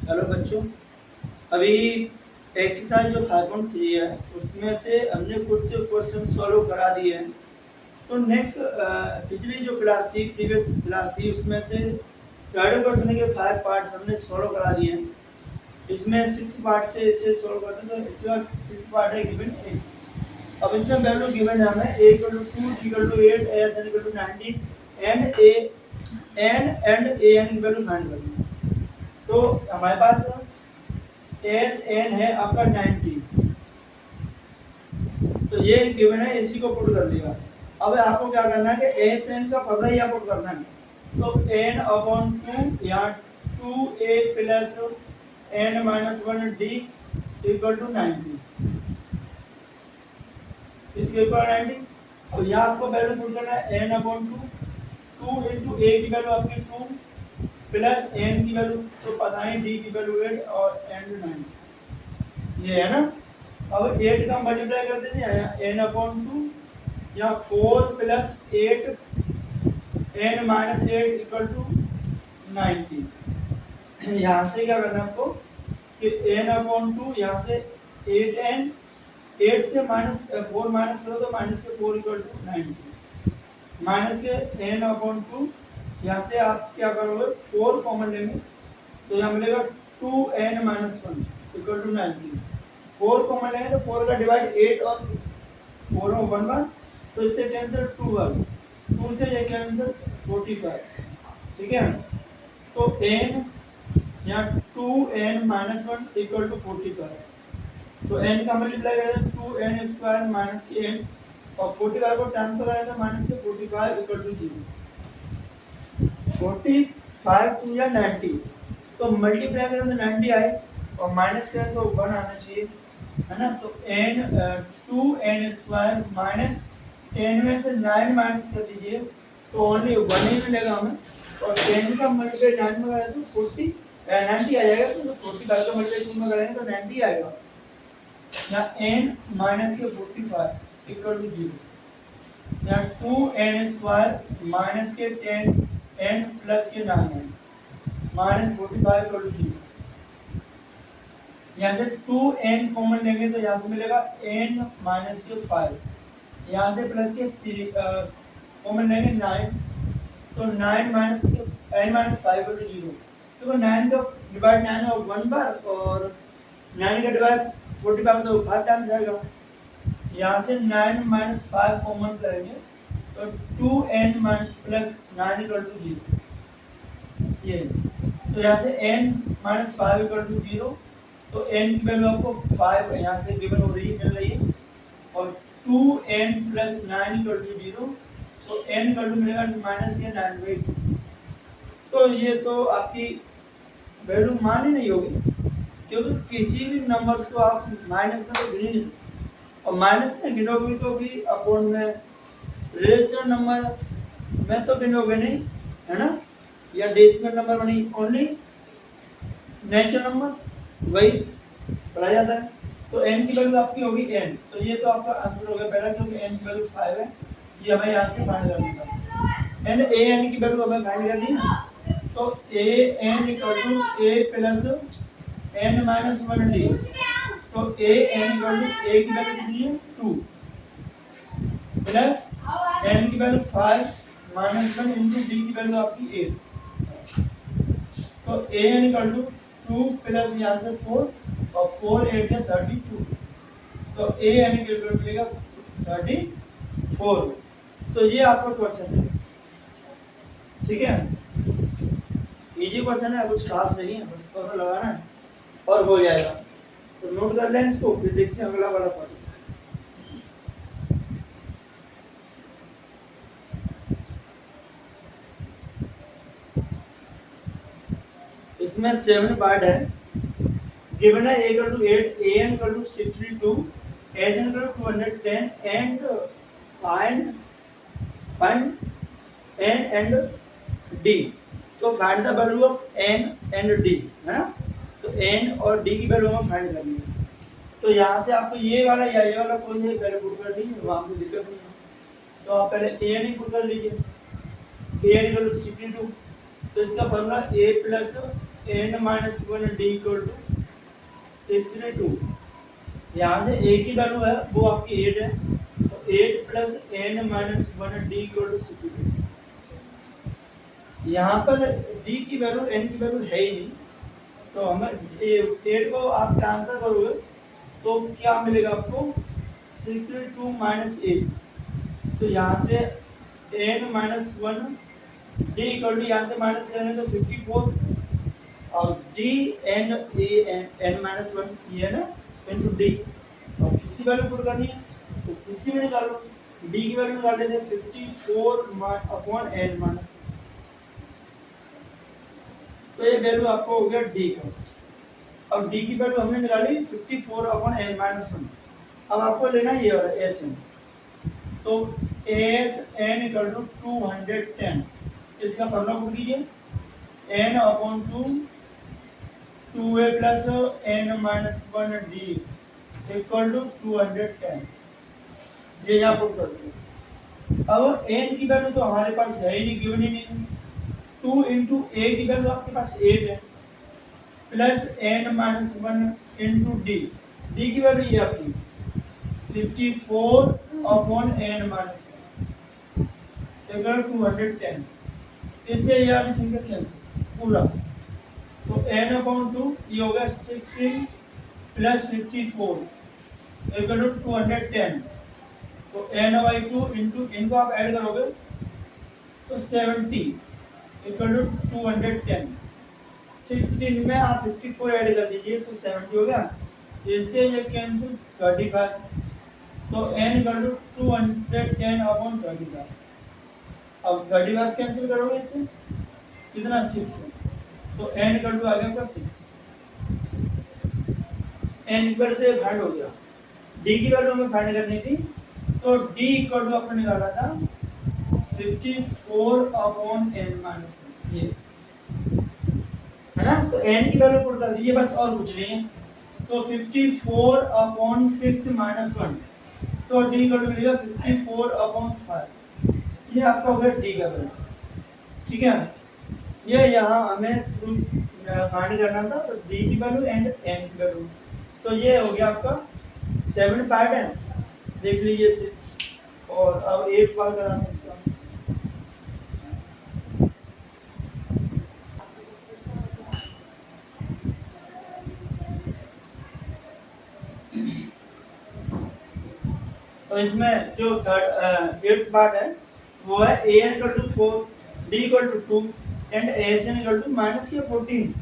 Hello बच्चों, अभी exercise जो 5.3 है उसमें से हमने कुछ क्वेश्चन सॉल्व करा दिए हैं। तो नेक्स्ट पिछली जो क्लास थी, प्रीवियस क्लास थी, उसमें से थर्ड क्वेश्चन के 5 पार्ट्स हमने सॉल्व करा दिए हैं। इसमें 6 पार्ट से इसे सॉल्व करते हैं, तो इसका 6 पार्ट है गिवन ए। अब इसमें वैल्यू गिवन है हमें a = 2, b = 8, s = 19 and a n की वैल्यू फाइंड करनी है। तो हमारे पास एस एन है आपका 90, तो ये गिवन है, इसी को पुट कर लिया। अब आपको क्या करना है कि एस एन का फॉर्मूला यहाँ पुट करना है। तो n/2 यहाँ 2a प्लस n-1 d = 90, इसके ऊपर 90। तो यहाँ आपको वैल्यू पुट करना है n/2, 2 into a की वैल्यू आपकी 2 प्लस n की वैल्यू तो पता है, d की वैल्यू 8 और n 90, ये है ना। अब 8 का मल्टीप्लाई कर दीजिए n/2 या 4 प्लस 8 n-8 = 90। यहाँ से क्या करना है आपको कि n/2 यहाँ से 8n, 8 से -4 माइनस करो तो -4 = 90, माइनस के n/2 यहाँ से आप क्या करोगे 4 कॉमन लेंगे तो यहाँ मिलेगा 2n-1 = 90। 4 कॉमन लेंगे तो 4 का डिवाइड 8 और 4 में 1 बार, तो इससे कैंसिल 2 बार, 2 से ये कैंसिल 45, ठीक है। तो n यहाँ 2n-1 = 45, तो n का मल्टीप्लाई करें 2n² माइनस n और 45 को 10 पर आया तो माइनस के 45 = 0। 45 2 या 90, तो मल्टीप्लाई करें तो 90 आए और माइनस करें तो 1 आना चाहिए, है ना। तो n 2n² माइनस n में से 9 माइनस कर दीजिए तो ओनली 1 ही मिलेगा हमें, और 10 का मल्टीप्लाई 9 में करें तो 90 आ जाएगा। तो 45 का मल्टीप्लाई 2 में करेंगे तो 90 आएगा। यहाँ n माइनस के 45 = 0, यहाँ 2n² माइनस के 10n प्लस के 9n माइनस 45 = 0। यहाँ से 2n कॉमन लेंगे तो यहाँ से मिलेगा n माइनस के 5, यहाँ से प्लस के 3 कॉमन लेंगे 9, तो 9 माइनस के n-5 = 0। तो 9 का डिवाइड 9 और 1 बार, और 9 का डिवाइड 45 तो 5 टाइम्स आएगा। यहाँ से 9 - 5 कॉमन करेंगे तो 2n प्लस 9 = 0, ये। तो यहाँ से n - 5 = 0, तो n की वैल्यू आपको 5 यहाँ से गिवन हो रही है, मिल रही है, और 2n प्लस 9 = 0, तो n का वैल्यू मिलेगा -9/2। तो ये तो आपकी वैल्यू मान ही नहीं होगी, क्योंकि किसी भी नंबर्स को आप माइनस में तो गिन ही नहीं सकते, और माइनस में गिनोगे तो भी अपॉन में, रेशनल नंबर में तो गिनोगे नहीं, है ना, या डेसिमल नंबर बनी, ओनली नेचुरल नंबर वही पढ़ा जाता है। तो n की वैल्यू आपकी होगी n, तो ये तो आपका आंसर हो गया पहला, क्योंकि n की वैल्यू 5 है, ये हमें यहाँ से फाइंड करना था। एंड a n की वैल्यू हमें फाइंड करनी है, तो a n = a plus n-1 d, तो a n = a की वैल्यू कितनी है 2 प्लस n की वैल्यू 5 -1 इंटू d की वैल्यू आपकी 8, तो a n = 2 प्लस यहाँ से 4 और 4 8 है 32, तो a n की वैल्यू मिलेगा 34। तो ये आपका क्वेश्चन है, ठीक है, इजी क्वेश्चन है, कुछ खास नहीं है, बस पता लगाना है और हो जाएगा। तो नोट कर लें इसको, फिर देखते हैं अगला वाला पार्ट। इसमें 7 पार्ट है, गिवन है a = 8, an = 62, sn = 210 and find n and d। तो find the value of n and d, है ना। तो n और d की वैल्यू हमें फाइंड करनी है। तो यहाँ से आपको ये वाला या ये वाला कोई है पहले पुट कर लीजिए, वहाँ कोई दिक्कत नहीं है। तो आप पहले a n ही पुट कर लीजिए, a n = 62 तो इसका formula a plus n minus one d equal to 62। यहाँ से a की वैल्यू है वो आपकी 8 है, तो 8 plus n minus one d equal to 62। यहाँ पर d की वैल्यू n की वैल्यू है ही नहीं, तो हमें 8 को आप ट्रांसफर करोगे तो क्या मिलेगा आपको 62 माइनस 8। तो यहाँ से n minus one d equal to यहाँ से माइनस करेंगे तो 54 और d n n minus one ये है ना इनटू डी। और किसकी वैल्यू पुट करनी है तो किसकी वैल्यू निकालो, डी की वैल्यू निकाल लेते हैं 54 अपॉन एन माइनस। तो ये वैल्यू आपको हो गया डी का। अब डी की वैल्यू हमने निकाली 54 अपॉन एन माइनस वन। अब आपको लेना ये वाला एस एन, तो एस एन इक्वल टू 210। इसका फॉर्मूला पुट कीजिए n upon 2a plus n minus one d equal to 210। ये यहाँ पुट कर दो। अब n की वैल्यू तो हमारे पास है ही नहीं, गिवन ही नहीं। 2 इंटू a की वैल्यू आपके पास 8 है plus n minus one into D, D की वैल्यू ये आपकी 54 अपॉन n माइनस इक्वल 210। इससे ये वाली संख्या कैंसिल पूरा, तो n अपॉन 2 ये हो गया 16 प्लस 54 इक्वल टू 210। तो n बाई 2 इंटू इनको आप ऐड करोगे तो 70 इक्वल टू 210। 16 में आप 54 ऐड कर दीजिए तो 70 हो गया, इससे ये कैंसिल 35। तो n इक्वल टू 210 अपॉन 35। अब 35 कैंसिल करोगे इससे कितना 6 है, तो n इक्वल टू आ गया आपका 6। n इक्वल टू फाइंड हो गया। d की वैल्यू हमें फाइंड करनी थी, तो d इक्वल टू आपने निकाला था 54 अपॉन n माइनस ये है ना। तो n की वैल्यू पुट कर दीजिए बस, और कुछ नहीं है। तो 54 अपॉन 6 माइनस 1, तो d इक्वल टू मिलेगा 54 अपॉन 5। ये आपका हो गया डी का वैल्यू, ठीक है। ये यहाँ हमें फाइंड करना था, तो डी की वैल्यू एंड एन की वैल्यू। तो ये हो गया आपका 7 पार्ट है, देख लीजिए इसे। और अब 8 पार्ट कराना है इसका। तो इसमें जो थर्ड 8 पार्ट है वो है a n equal to 4, d equal to 2 and a s n equal to minus 14।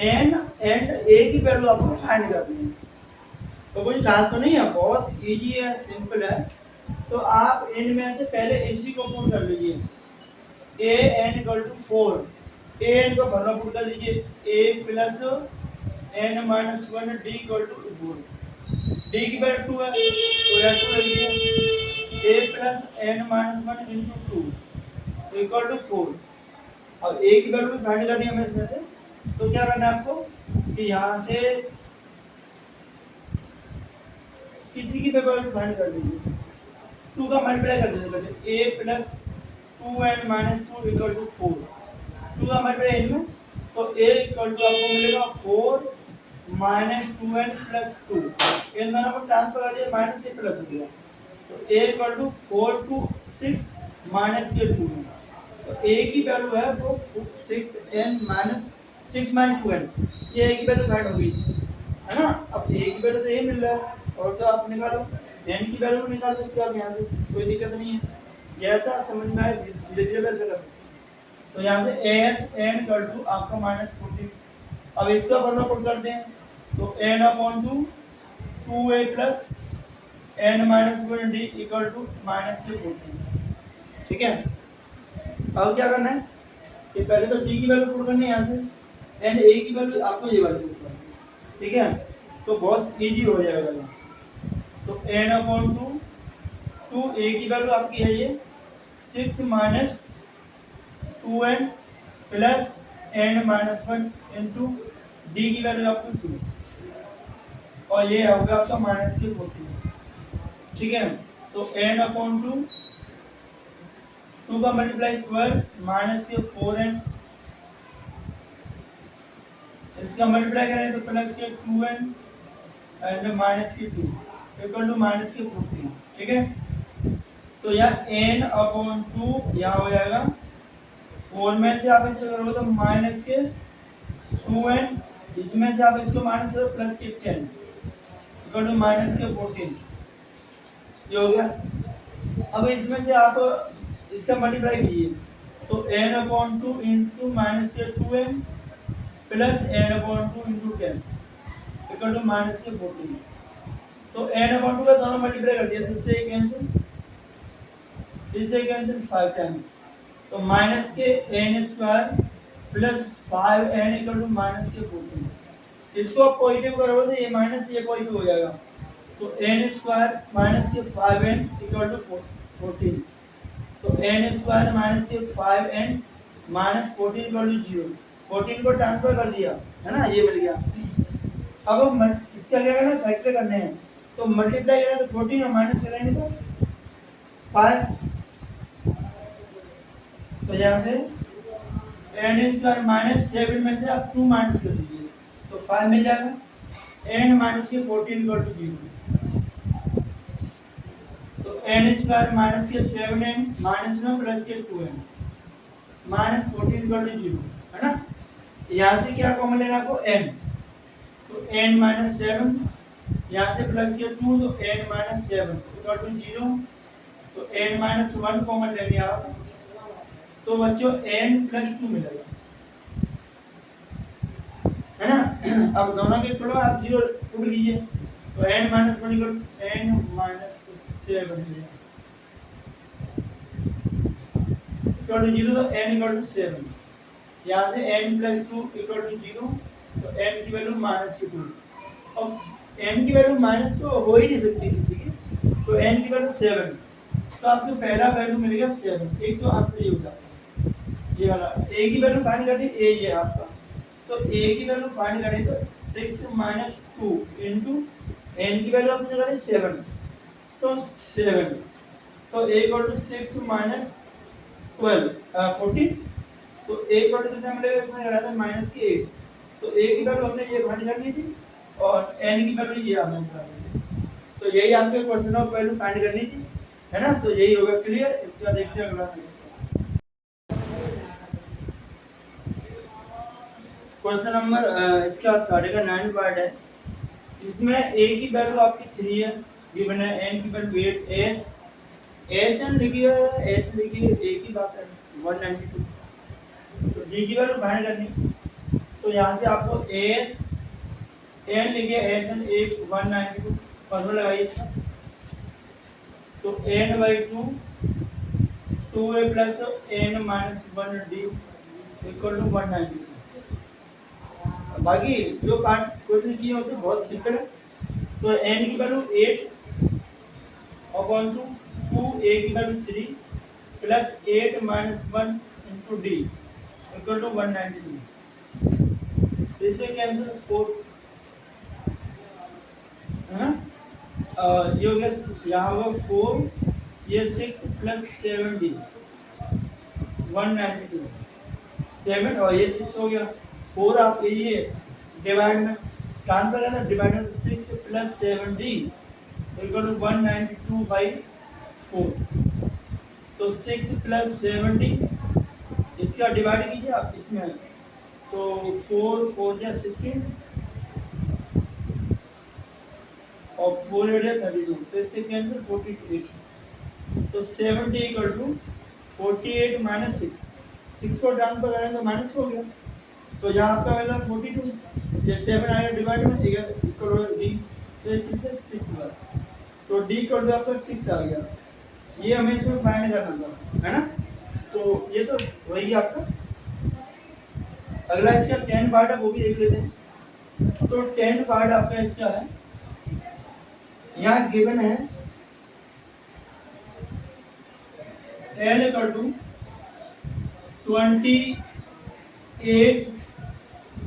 n and a की वैल्यू आपको फाइंड करनी है। तो कोई खास तो नहीं है, बहुत इजी है, सिंपल है। तो आप इन में से पहले इसी को पुट कर लीजिए a n equal to 4। a n को भरना पुट कर लीजिए a plus n minus one d equal to 4। d की वैल्यू 2 है तो यह 2 ले लीजिए a plus n minus one into 2 equal to 4। अब a की वैल्यू फाइंड करनी है हमें इसमें से, तो क्या करना है आपको कि यहाँ से किसी की वैल्यू फाइंड कर लीजिए। 2 का मल्टीप्लाई कर दीजिए पहले, a plus 2n minus 2 equal to 4। 2 का मल्टीप्लाई इनमें, तो a इक्वल टू आपको मिलेगा 4 माइनस 2n प्लस 2। इन दोनों को ट्रांसफर कर दिया, माइनस से प्लस हो गया। तो a equal to 4 to 6 minus के 2। तो a की वैल्यू है वो 6n माइनस 6 माइनस 2n, ये a की वैल्यू फाइंड होगी, है ना। अब a की वैल्यू तो ये मिल रहा है, और तो आप निकालो n की वैल्यू निकाल सकते हो आप यहाँ से, कोई दिक्कत नहीं है। जैसा समझ में आए धीरे धीरे वैसे कर सकते हो। तो यहाँ से एस एन इक्वल टू आपका माइनस 14। अब इसका फॉर्मूला पुट करते हैं, तो n upon 2 2a plus n minus one d equal to minus के 14, ठीक है। अब क्या करना है कि पहले तो d की वैल्यू पुट करनी है यहाँ से, एंड a की वैल्यू आपको ये वाली पुट करनी है, ठीक है। तो बहुत इजी हो जाएगा यहाँ से। तो n अपॉन 2 a की वैल्यू आपकी है ये 6 minus 2n plus n minus 1 into D की वैल्यू आपको 2, और ये होगा आपका माइनस के 14, ठीक है। तो n अपॉन 2 का मल्टीप्लाई 12 माइनस के 4n इसका मल्टीप्लाई करें तो प्लस के 2n एंड माइनस के 2 इक्वल टू माइनस के 14, ठीक है। तो यहाँ n/2 यहाँ हो जाएगा 4 में से आप इसे करोगे तो माइनस के 2n, इसमें से आप इसको माइनस करो प्लस के 10 इक्वल टू माइनस के 14, ये हो गया। अब इसमें से आप इसका मल्टीप्लाई कीजिए तो n/2 इंटू माइनस के 2n plus n/2 into 10 equal to minus के 14। तो n/2 का दोनों मल्टीप्लाई कर दिया, इससे कैंसिल 5 टाइम्स, तो माइनस के n² plus 5n equal to minus के 14। इसको आप पॉजिटिव करोगे तो ये माइनस ये पॉजिटिव हो जाएगा, तो n² माइनस के 5n इक्वल टू 14। तो n² माइनस के 5n माइनस 14 इक्वल टू 0। 14 को ट्रांसफर कर दिया है ना, ये मिल गया। अब हम इसका क्या करना है, फैक्टर करने हैं, तो मल्टीप्लाई करें तो 14 और माइनस करेंगे तो 5। तो यहाँ से n² माइनस 7 में से आप 2 माइनस कर दीजिए तो 5 मिल जाएगा। n माइनस के 14 इक्वल टू 0, तो n² माइनस के 7n माइनस में प्लस के 2n माइनस 14 इक्वल टू 0, है ना। यहाँ से क्या कॉमन लेना आपको n, तो n माइनस 7, यहाँ से प्लस के 2 तो n माइनस 7 इक्वल टू 0, तो n माइनस 1 कॉमन लेंगे आप, तो बच्चों n प्लस 2 मिलेगा, है ना। अब दोनों के थोड़ा आप 0 पुट कीजिए तो n minus 1 equal n minus 7 मिलेगा इक्वल टू 0, तो n इक्वल टू 7। यहाँ से n प्लस 2 इक्वल टू 0, तो n की वैल्यू माइनस के 2। अब n की वैल्यू माइनस तो हो ही नहीं सकती किसी की, तो n की वैल्यू 7, तो आपको पहला वैल्यू मिलेगा 7। एक तो आंसर ये होगा, ये वाला a की वैल्यू फाइंड करनी, a ये आपका, तो a की वैल्यू फाइंड करें तो 6 माइनस 2 इंटू n की वैल्यू आपने करें 7, तो 7, तो a इक्वल टू 6 माइनस 14, तो a इक्वल टू कितना मिलेगा, इसमें रहा था माइनस के 8, तो a की वैल्यू हमने ये फाइंड कर ली थी और n की वैल्यू ये आपने निकाल ली थी, तो यही आपके क्वेश्चन ऑफ वैल्यू फाइंड करनी थी, है ना। तो यही होगा क्लियर। इसके बाद देखते हैं अगला क्वेश्चन नंबर, इसका 3 का 9 पार्ट है। इसमें a की वैल्यू आपकी 3 है, गिवन है n की वैल्यू 8, s n लिखिए, s लिखिए, a की बात है 192, तो d की वैल्यू फाइंड करनी, तो यहाँ से आपको s n लिखिए, s n 192 फॉर्मूला लगाइए इसका, तो n/2 2a plus n minus 1d equal to 192। बाकी जो पार्ट क्वेश्चन किए हैं उससे बहुत सिंपल है, तो n की वैल्यू 8/2, 2a की value 3 plus 8 minus 1 into d equal to 192, इससे कैंसिल 4, है ना। ये हो गया, यहाँ होगा 4, ये 6 प्लस 7d 192, 7 और ये 6 हो गया, 4 आप ये डिवाइड में ट्रांसफर करना, डिवाइड में 6 प्लस 7d इक्वल टू 192/4, तो 6 प्लस 7d इसका डिवाइड कीजिए आप इसमें, तो 4 4 या 16 और 4 8 या 32, तो इससे कैंसिल 48, तो 70 इक्वल टू 48 माइनस 6 को ट्रांसफर करें तो माइनस हो गया, तो यहाँ आपका वैल्यू 42, ये 7 आएगा डिवाइड में इक्वल टू d, तो किससे 6 बार, तो d इक्वल टू आपका 6 आ गया। ये हमें इसमें फाइंड करना था, है ना। तो ये तो वही आपका। अगला इसका 10 पार्ट है, वो भी देख लेते हैं। तो 10 पार्ट आपका इसका है, यहाँ गिवन है n equal to 28,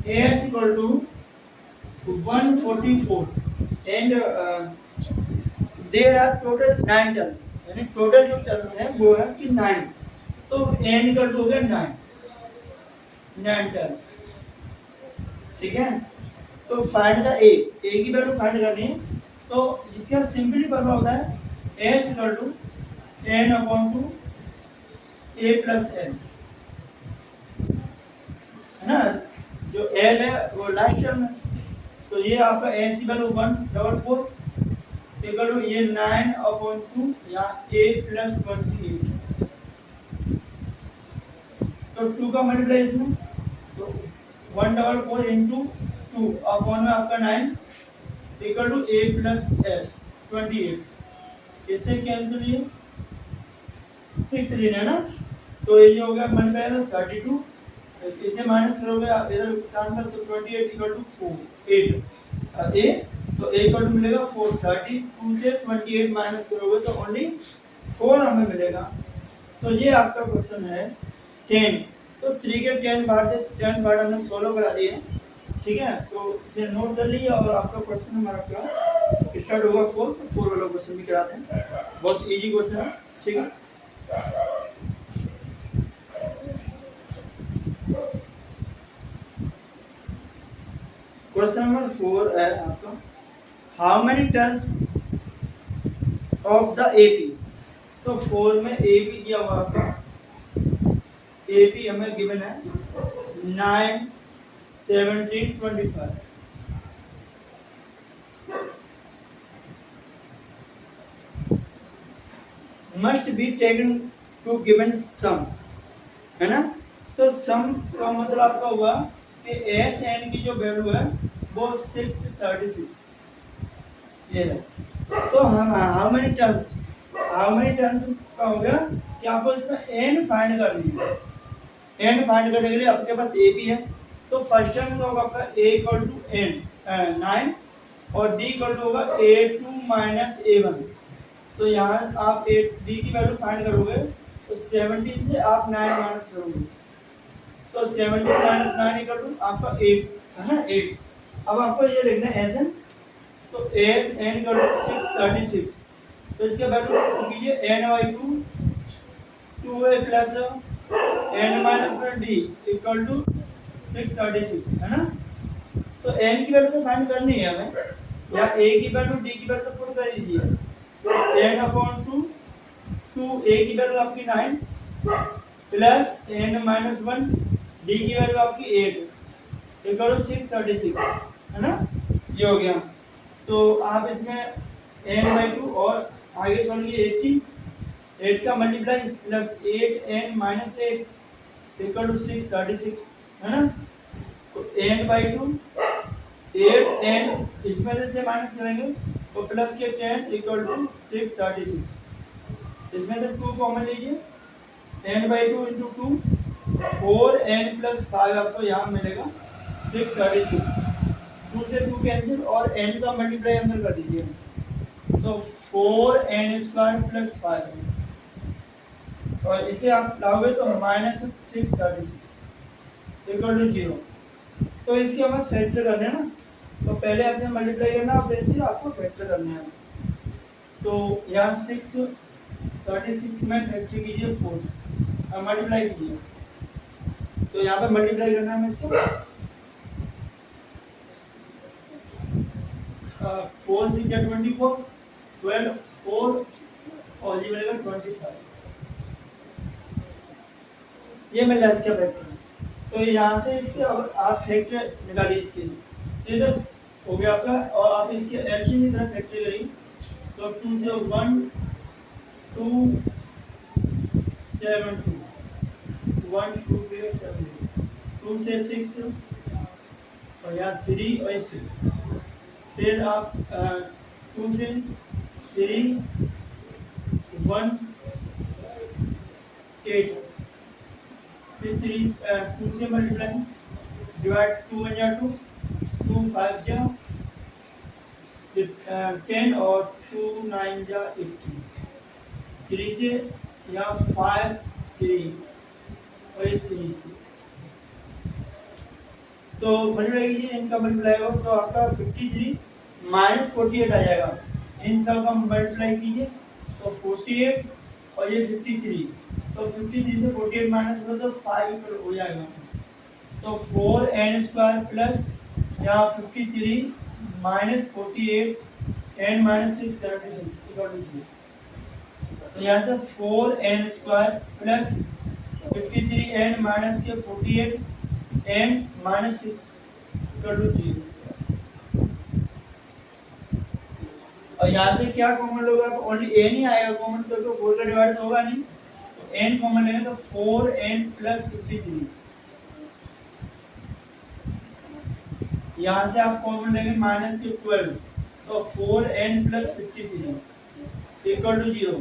as equal to 144 and there are total 9 terms, यानी टोटल जो टर्म्स हैं वो है कि 9, तो n इक्वल टू हो गया 9 टर्म्स। ठीक है। तो फाइंड द ए की वैल्यू फाइंड करनी है। तो इसका सिंपली फॉर्मूला होता है h equal to n upon two a plus n, है ना। जो एल है वो लास्ट टर्म है, तो ये आपका एच की वैल्यू 144 इक्वल टू ये 9 अपॉन 2 या ए प्लस 28, तो 2 का मल्टीप्लाई इसमें, तो 144 इंटू 2 अपॉन में आपका 9 equal to a plus s 28, इससे कैंसिल ये 6 लेना है ना, तो ये हो गया मल्टीप्लाई 32, इसे माइनस करोगे आप इधर ट्रांसफर तो 28 इक्वल टू 4 8 ए, तो ए इक्वल टू मिलेगा 4, 32 से 28 माइनस करोगे तो ओनली 4 हमें मिलेगा। तो ये आपका क्वेश्चन है 10। तो 3 के 10 पार्ट हमने सोल्व करा दिए, ठीक है। तो इसे नोट कर लिए और आपका क्वेश्चन हमारा क्या स्टार्ट होगा 4, तो 4 वाला क्वेश्चन भी कराते हैं, बहुत इजी क्वेश्चन है, ठीक है। क्वेश्चन नंबर 4 है आपका, how many terms of the AP. तो 4 में एपी दिया हुआ आपका, एपी हमें गिवन है 9 17 25, must be taken to given sum, है ना। तो सम का मतलब आपका हुआ कि एस एन की जो वैल्यू है वो 636 ये है। तो हम हाउ मेनी टर्म्स का हो गया कि आपको इसमें एन फाइंड करनी है। एन फाइंड करने के लिए आपके पास ए भी है, तो फर्स्ट टर्म का होगा आपका ए इक्वल टू एन 9 और डी इक्वल टू होगा a2 माइनस a1। तो यहाँ आप ए डी की वैल्यू फाइंड करोगे तो 17 से आप 9 माइनस करोगे, तो 17 माइनस 9 इक्वल टू आपका 8, है ना 8। अब आपको ये लिखना है एस एन, तो एस एन इक्वल टू 636, तो इसका वैल्यू कीजिए n by 2 2a plus n minus में डी इक्वल टू 636, है ना। तो एन की वैल्यू तो फाइंड करनी है हमें, या ए की वैल्यू डी की वैल्यू तो पुट कर दीजिए, तो एन अपॉन 2 ए की वैल्यू आपकी 9 प्लस एन माइनस 1 डी की वैल्यू आपकी 8 इक्वल टू 636, है ना। ये हो गया। तो आप इसमें एन बाई 2 और आगे सॉल्व कीजिए 8 का multiply plus 8 n minus 8 equal to 636, है ना। तो एन बाई 2 8 एन इसमें से माइनस करेंगे तो प्लस के 10 इक्वल टू 636, इसमें से 2 कॉमन लीजिए, n by 2 into 2 4 n plus 5 आपको यहाँ मिलेगा 636, 2 से 2 कैंसिल और एन का मल्टीप्लाई अंदर कर दीजिए, तो 4 एन स्क्वायर प्लस 5, और इसे आप लाओगे तो माइनस 636 इक्वल टू 0। तो इसके हमें फैक्टर करने हैं ना, तो पहले आपने मल्टीप्लाई करना और फिर से आपको फैक्टर करना है। तो यहाँ 636 में फैक्टर कीजिए 4 से, मल्टीप्लाई कीजिए, तो यहाँ पे मल्टीप्लाई करना है हमें इसको 4 6 या 24 12 4 और ये मिलेगा 25, ये मिल रहा है इसका फैक्टर। तो यहाँ से इसके अब आप फैक्टर निकालिए इसके, इधर हो गया आपका, और आप इसके एलसीएम की तरह फैक्टर करिए, तो 2 से 1 2 7 2 1 2 7 2 से 6 और यहाँ 3 और 6, फिर आप 2 से 3 1 8, फिर 2 से मल्टीप्लाई डिवाइड 2 1 जा 2 2 5 जा 10 और 2 9 जा 18, 3 से यहाँ 5 3 और 3 से, तो मल्टीप्लाई कीजिए, इनका मल्टीप्लाई हो तो आपका 53 माइनस 48 आ जाएगा, इन सब का मल्टीप्लाई कीजिए तो 48 और ये 53, तो 53 से 48 माइनस हो तो 5 हो जाएगा, तो 4 एन स्क्वायर प्लस यहाँ 53 minus 48 n minus 6 36 equal to 0। तो यहाँ से 4n square plus 53n minus 48 n minus 6 equal to 0। और यहाँ से क्या कॉमन होगा? ओनली n ही आएगा कॉमन, तो 4 का डिवाइड होगा नहीं, तो n कॉमन लेंगे तो 4n प्लस 53। यहाँ से आप कॉमन लेंगे माइनस 12, तो 4n प्लस 53 इक्वल टू 0।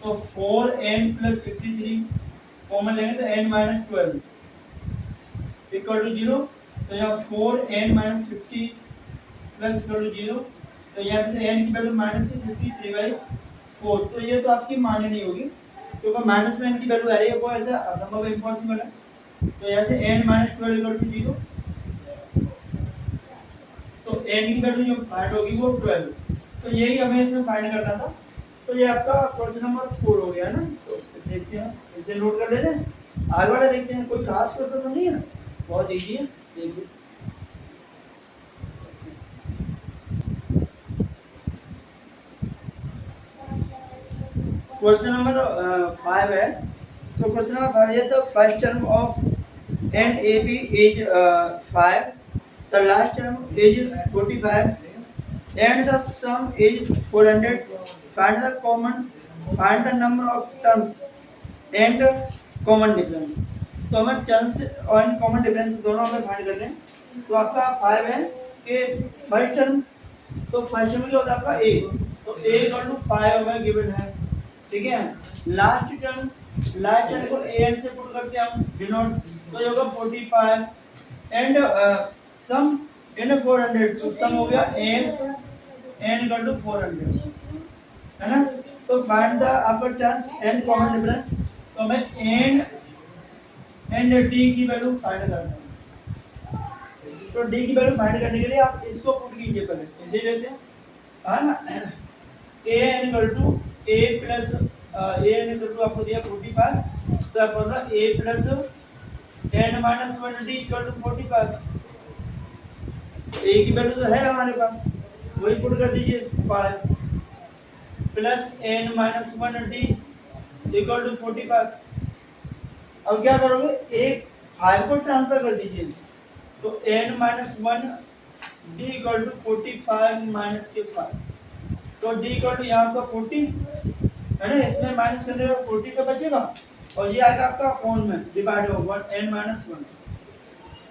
तो 4n प्लस 53 कॉमन लेंगे तो n माइनस 12 इक्वल टू 0। तो यहाँ 4n minus 50 plus equal to 0। तो यहाँ से n की वैल्यू माइनस 53/4। तो ये तो आपकी मान्य नहीं होगी, क्योंकि माइनस में n की वैल्यू आ रही है, वो ऐसा असंभव है, इम्पॉसिबल है। तो यहाँ से n माइनस 12 इक्वल टू 0। तो n की वैल्यू जो फाइंड होगी वो 12। तो यही हमें इसमें फाइंड करना था। तो ये आपका क्वेश्चन नंबर 4 हो गया ना। तो देखते हैं, इसे नोट कर लेते हैं, आगे वाला देखते हैं। कोई खास क्वेश्चन तो नहीं है, बहुत इजी है, देखिए। क्वेश्चन नंबर 5 है। तो क्वेश्चन नंबर 5 है, the first term of an a b is 5, the last term is 45 and the sum is 400. Find the number of terms and common difference. तो हमें टर्म्स और कॉमन डिफरेंस दोनों में find करते हैं। तो आपका 5 है कि फर्स्ट टर्म्स, तो फर्स्ट टर्म क्या होता है आपका a, तो a इक्वल टू 5 हमें गिवन है, ठीक है। लास्ट टर्म को an से पुट करते हैं हम डिनोट, तो ये होगा 45 एंड सम इन 400, तो सम हो गया s n इक्वल टू 400, है ना। तो find the upper term and common difference. तो हमें n एंड d की वैल्यू फाइंड करना है। तो d की वैल्यू फाइंड करने के लिए आप इसको पुट कीजिए, पहले इसे लेते हैं, है ना। an equal to a plus an equal to आपको दिया 45, तो आप बोलना a plus n minus 1 d equal to 45। a की वैल्यू तो है हमारे पास, वही पुट कर दीजिए, 5 plus n minus 1 d equal to 45। अब क्या करोगे, एक 5 को ट्रांसफर कर दीजिए, तो n minus 1 d equal to 45 minus के 5, तो d इक्वल टू यहाँ का 40 है ना, इसमें माइनस करने का 40 तो बचेगा, और ये आएगा आपका अपॉन में डिवाइड होगा n माइनस 1।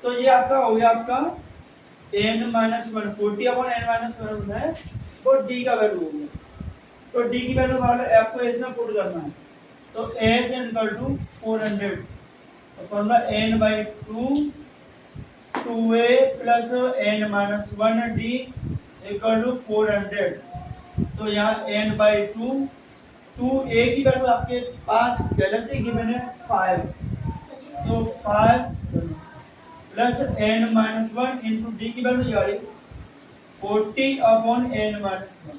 तो ये आपका हो गया आपका n minus 1, 40 upon n minus 1 होता है, वो d का वैल्यू हो गया। तो d की वैल्यू आपको इसमें पुट करना है, तो s इक्वल टू 400, तो formula n by 2 2a plus n minus 1 d equal to 400। तो यहाँ n बाई 2 2a की वैल्यू आपके पास पहले से गिवन है 5, तो 5 plus n minus 1 into D की वैल्यू ये वाली 40 अपॉन n माइनस 1,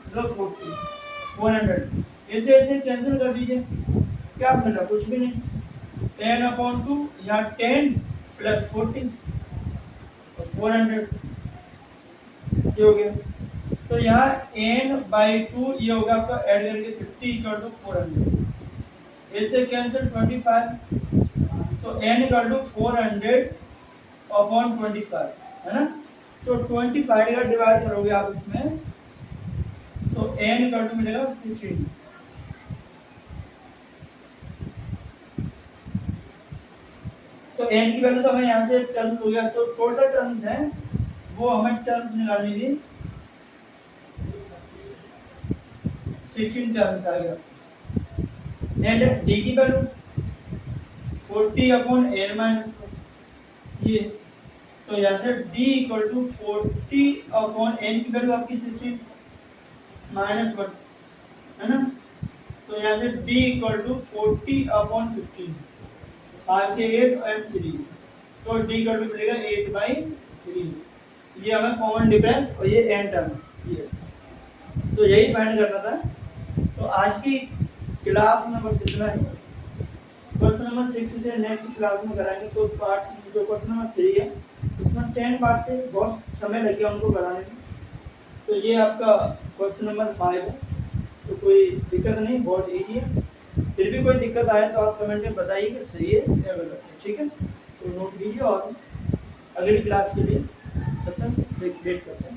मतलब 40 100। इसे ऐसे कैंसिल कर दीजिए, क्या मिला, कुछ भी नहीं। 10 अपॉन 2 यहाँ 10 प्लस 40 तो 400 ये हो गया। तो यहाँ n बाई 2 ये होगा आपका ऐड करके 50 इक्वल टू 400, इसे कैंसिल 25, तो n इक्वल टू 400 अपॉन 25, है ना। तो 25 का डिवाइड करोगे आप इसमें, तो n इक्वल टू मिलेगा 16। तो n की वैल्यू तो हमें यहाँ से टर्म्स हो गया, तो टोटल टर्म्स हैं वो हमें टर्म्स निकालनी थी, 16 टर्म्स आ गया। एंड d की वैल्यू 40 अपॉन n माइनस 1 ये, तो यहाँ से d equal to 40 upon n की वैल्यू आपकी 16 माइनस 1, है ना। तो यहाँ से d इक्वल टू 40 अपॉन 15, 5 से 8 और 3, तो d इक्वल टू मिलेगा 8/3। ये हमें कॉमन डिफरेंस और ये n टर्म्स ये, तो यही फाइंड करना था। तो आज की क्लास में बस इतना ही। क्वेश्चन नंबर 6 से नेक्स्ट क्लास में कराएंगे। तो पार्ट जो क्वेश्चन नंबर 3 है उसमें 10 मार्क्स से बहुत समय लग गया उनको बनाने में। तो ये आपका क्वेश्चन नंबर 5 है। तो कोई दिक्कत नहीं, बहुत ईजी है। फिर भी कोई दिक्कत आए तो आप कमेंट में बताइए कि सही है या गलत है, ठीक है। तो नोट कीजिए और अगली क्लास के लिए तब तक वेट करते हैं।